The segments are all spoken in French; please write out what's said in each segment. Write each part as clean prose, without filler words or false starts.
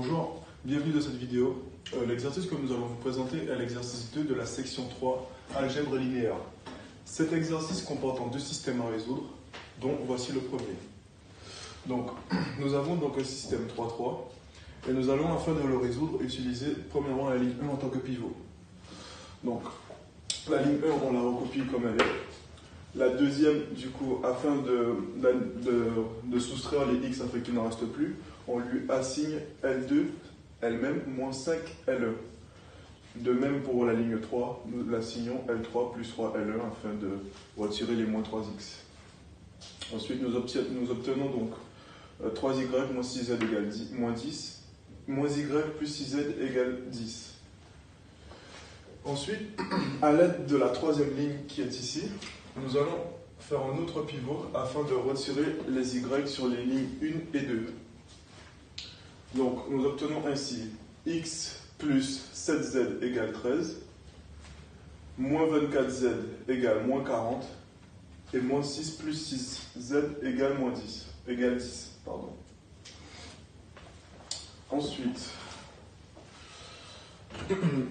Bonjour, bienvenue dans cette vidéo. L'exercice que nous allons vous présenter est l'exercice 2 de la section 3, algèbre linéaire. Cet exercice comporte deux systèmes à résoudre, dont voici le premier. Donc, nous avons donc un système 3-3, et nous allons, afin de le résoudre, utiliser premièrement la ligne 1 en tant que pivot. Donc, la ligne 1, on la recopie comme elle est. La deuxième, du coup, afin de soustraire les x afin qu'il n'en reste plus, on lui assigne L2 elle-même moins 5 L1. De même pour la ligne 3, nous l'assignons L3 plus 3 L1 afin de retirer les moins 3x. Ensuite, nous obtenons donc 3y moins 6z égale moins 10, moins y plus 6z égale 10. Ensuite, à l'aide de la troisième ligne qui est ici, nous allons faire un autre pivot afin de retirer les y sur les lignes 1 et 2. Donc, nous obtenons ainsi x plus 7z égale 13, moins 24z égale moins 40, et moins 6 plus 6z égale moins 10, égale 10. Pardon. Ensuite,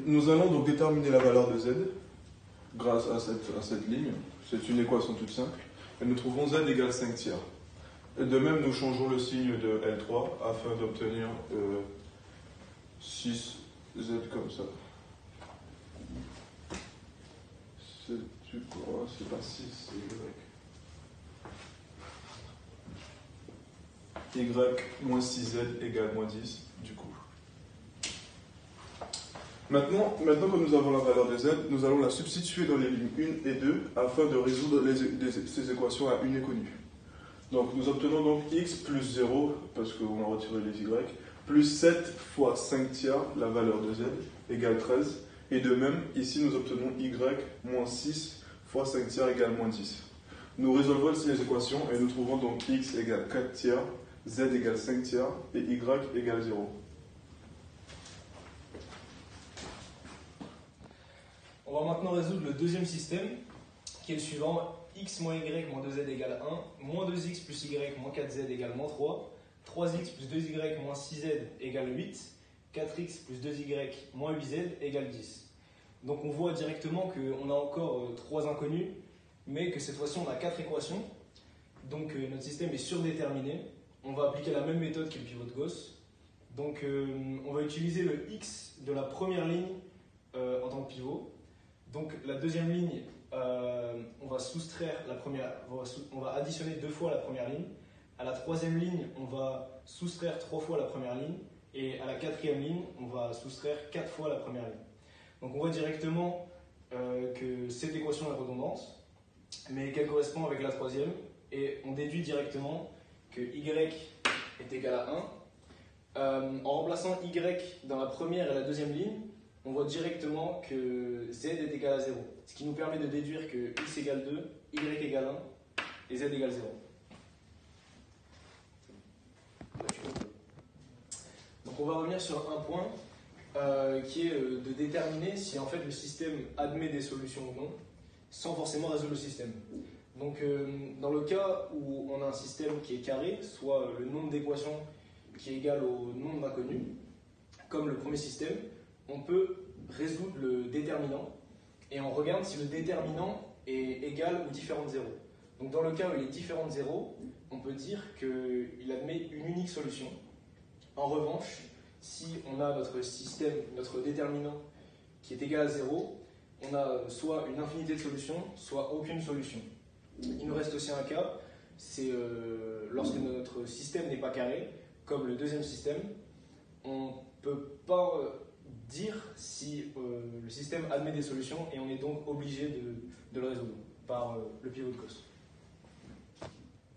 nous allons donc déterminer la valeur de z grâce à cette ligne. C'est une équation toute simple. Et nous trouvons z égale 5 tiers. Et de même, nous changeons le signe de L3 afin d'obtenir 6z comme ça. C'est pas 6, c'est y. Y moins 6z égale moins 10, du coup. Maintenant que nous avons la valeur de z, nous allons la substituer dans les lignes 1 et 2 afin de résoudre ces équations à une inconnue. Donc nous obtenons donc x plus 0, parce qu'on a retiré les y, plus 7 fois 5 tiers, la valeur de z, égale 13. Et de même, ici nous obtenons y moins 6 fois 5 tiers égale moins 10. Nous résolvons ces équations et nous trouvons donc x égale 4 tiers, z égale 5 tiers et y égale 0. On va maintenant résoudre le deuxième système, qui est le suivant. X moins y moins 2z égale 1, moins 2x plus y moins 4z égale moins 3, 3x plus 2y moins 6z égale 8, 4x plus 2y moins 8z égale 10. Donc on voit directement qu'on a encore 3 inconnus, mais que cette fois-ci on a 4 équations. Donc notre système est surdéterminé. On va appliquer la même méthode que le pivot de Gauss. Donc on va utiliser le x de la première ligne en tant que pivot. Donc la deuxième ligne, on va soustraire la première, on va additionner 2 fois la première ligne. À la troisième ligne, on va soustraire 3 fois la première ligne. Et à la quatrième ligne, on va soustraire 4 fois la première ligne. Donc on voit directement que cette équation est redondante, mais qu'elle correspond avec la troisième. Et on déduit directement que y est égal à 1. En remplaçant y dans la première et la deuxième ligne, on voit directement que z est égal à 0. Ce qui nous permet de déduire que x égale 2, y égale 1 et z égale 0. Donc on va revenir sur un point qui est de déterminer si en fait le système admet des solutions ou non, sans forcément résoudre le système. Donc dans le cas où on a un système qui est carré, soit le nombre d'équations qui est égal au nombre d'inconnus, comme le premier système, on peut résoudre le déterminant et on regarde si le déterminant est égal ou différent de 0. Donc dans le cas où il est différent de 0, on peut dire qu'il admet une unique solution. En revanche, si on a notre système, notre déterminant qui est égal à 0, on a soit une infinité de solutions, soit aucune solution. Il nous reste aussi un cas, c'est lorsque notre système n'est pas carré, comme le deuxième système, on ne peut pas dire si le système admet des solutions et on est donc obligé de le résoudre par le pivot de Gauss.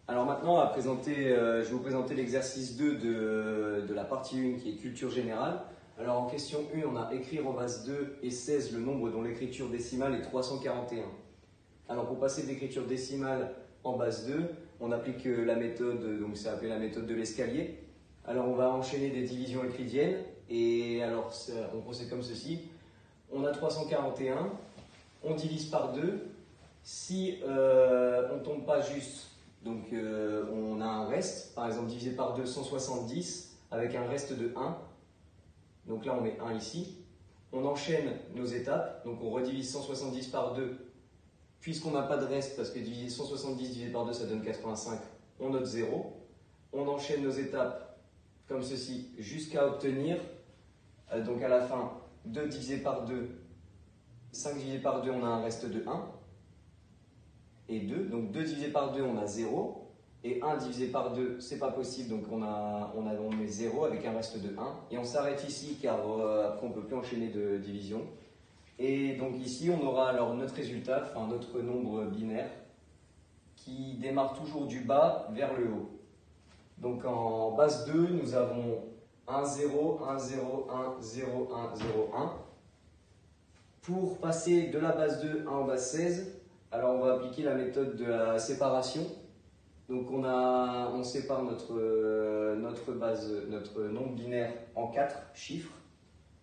Alors maintenant, je vais vous présenter l'exercice 2 de la partie 1 qui est culture générale. Alors en question 1, on a écrire en base 2 et 16 le nombre dont l'écriture décimale est 341. Alors pour passer de l'écriture décimale en base 2, on applique la méthode, donc c'est appelé la méthode de l'escalier. Alors on va enchaîner des divisions euclidiennes et alors on procède comme ceci. On a 341, on divise par 2. Si on ne tombe pas juste, donc on a un reste, par exemple divisé par 2, 170, avec un reste de 1. Donc là, on met 1 ici. On enchaîne nos étapes, donc on redivise 170 par 2. Puisqu'on n'a pas de reste, parce que diviser 170 divisé par 2, ça donne 85, on note 0. On enchaîne nos étapes comme ceci jusqu'à obtenir, donc à la fin, 2 divisé par 2, 5 divisé par 2, on a un reste de 1. Et 2, donc 2 divisé par 2, on a 0. Et 1 divisé par 2, c'est pas possible, donc on met 0 avec un reste de 1. Et on s'arrête ici car après on ne peut plus enchaîner de division. Et donc ici, on aura alors notre résultat, enfin notre nombre binaire, qui démarre toujours du bas vers le haut. Donc en base 2, nous avons 1, 0, 1, 0, 1, 0, 1, 0, 1. Pour passer de la base 2 en base 16, alors on va appliquer la méthode de la séparation. Donc on sépare notre nombre binaire en 4 chiffres.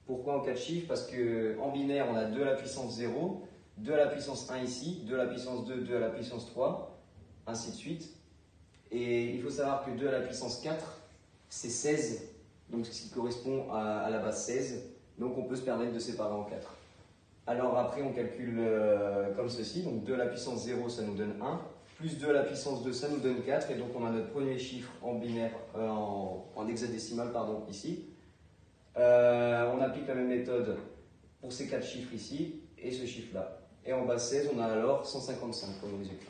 Pourquoi en 4 chiffres? Parce qu'en binaire, on a 2 à la puissance 0, 2 à la puissance 1 ici, 2 à la puissance 2, 2 à la puissance 3, ainsi de suite. Et il faut savoir que 2 à la puissance 4, c'est 16, donc ce qui correspond à la base 16. Donc on peut se permettre de séparer en 4. Alors après, on calcule comme ceci. Donc 2 à la puissance 0, ça nous donne 1. Plus 2 à la puissance 2, ça nous donne 4. Et donc on a notre premier chiffre en binaire, en hexadécimal, pardon, ici. On applique la même méthode pour ces 4 chiffres ici et ce chiffre-là. Et en base 16, on a alors 155 comme résultat.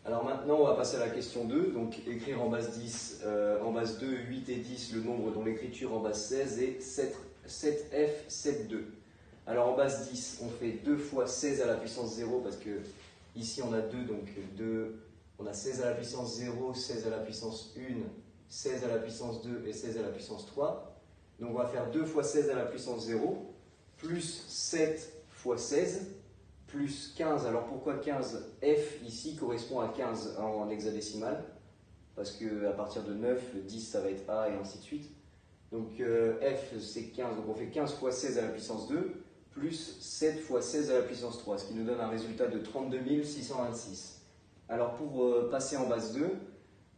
Alors maintenant, on va passer à la question 2. Donc écrire en base 10, en base 2, 8 et 10, le nombre dont l'écriture en base 16 est 7F, 7, 2. Alors en base 10, on fait 2 fois 16 à la puissance 0 parce que ici on a 2, donc 2, on a 16 à la puissance 0, 16 à la puissance 1, 16 à la puissance 2 et 16 à la puissance 3. Donc on va faire 2 fois 16 à la puissance 0, plus 7 fois 16, plus 15. Alors pourquoi 15? F ici correspond à 15 en hexadécimal, parce qu'à partir de 9, 10 ça va être A et ainsi de suite. Donc F c'est 15, donc on fait 15 fois 16 à la puissance 2, plus 7 fois 16 à la puissance 3, ce qui nous donne un résultat de 32 626. Alors pour passer en base 2,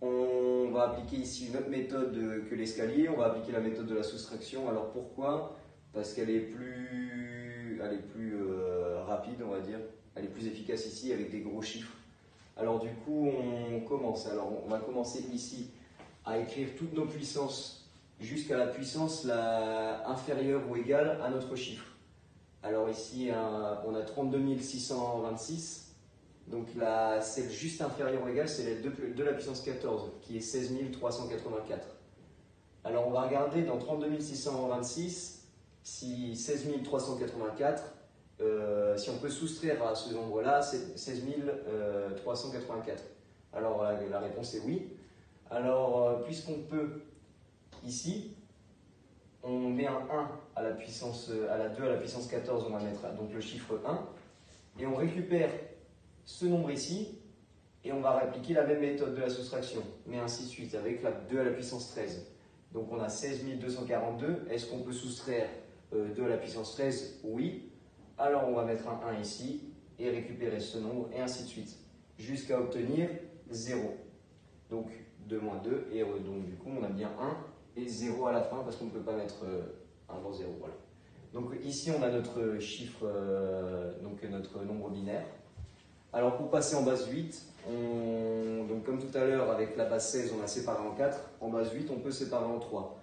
on va appliquer ici une autre méthode que l'escalier, on va appliquer la méthode de la soustraction. Alors pourquoi? Parce qu'elle est plus rapide, on va dire, elle est plus efficace ici avec des gros chiffres. Alors du coup, on commence. Alors on va commencer ici à écrire toutes nos puissances jusqu'à la puissance inférieure ou égale à notre chiffre. Alors ici, on a 32 626. Donc celle juste inférieure ou égale, c'est la 2 la puissance 14, qui est 16 384. Alors on va regarder dans 32 626, si 16 384, si on peut soustraire à ce nombre-là, c'est 16 384. Alors la réponse est oui. Alors puisqu'on peut, ici, on met un 1 à la 2 à la puissance 14, on va mettre donc le chiffre 1, et on récupère ce nombre ici, et on va réappliquer la même méthode de la soustraction, mais ainsi de suite, avec la 2 à la puissance 13. Donc on a 16 242, est-ce qu'on peut soustraire 2 à la puissance 13? Oui. Alors on va mettre un 1 ici, et récupérer ce nombre, et ainsi de suite, jusqu'à obtenir 0. Donc 2 moins 2, et donc du coup on a bien 1 et 0 à la fin, parce qu'on ne peut pas mettre 1 dans 0, voilà. Donc ici on a notre chiffre, donc notre nombre binaire. Alors pour passer en base 8, donc comme tout à l'heure avec la base 16 on a séparé en 4, en base 8 on peut séparer en 3.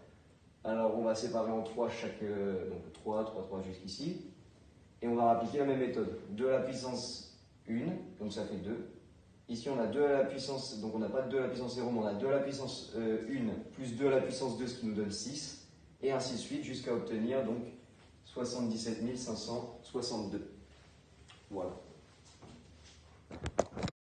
Alors on va séparer en 3 donc 3, 3, 3 jusqu'ici, et on va appliquer la même méthode. 2 à la puissance 1, donc ça fait 2. Ici on a 2 à la puissance, donc on n'a pas de 2 à la puissance 0, mais on a 2 à la puissance 1 plus 2 à la puissance 2, ce qui nous donne 6, et ainsi de suite jusqu'à obtenir donc 77 562. Voilà.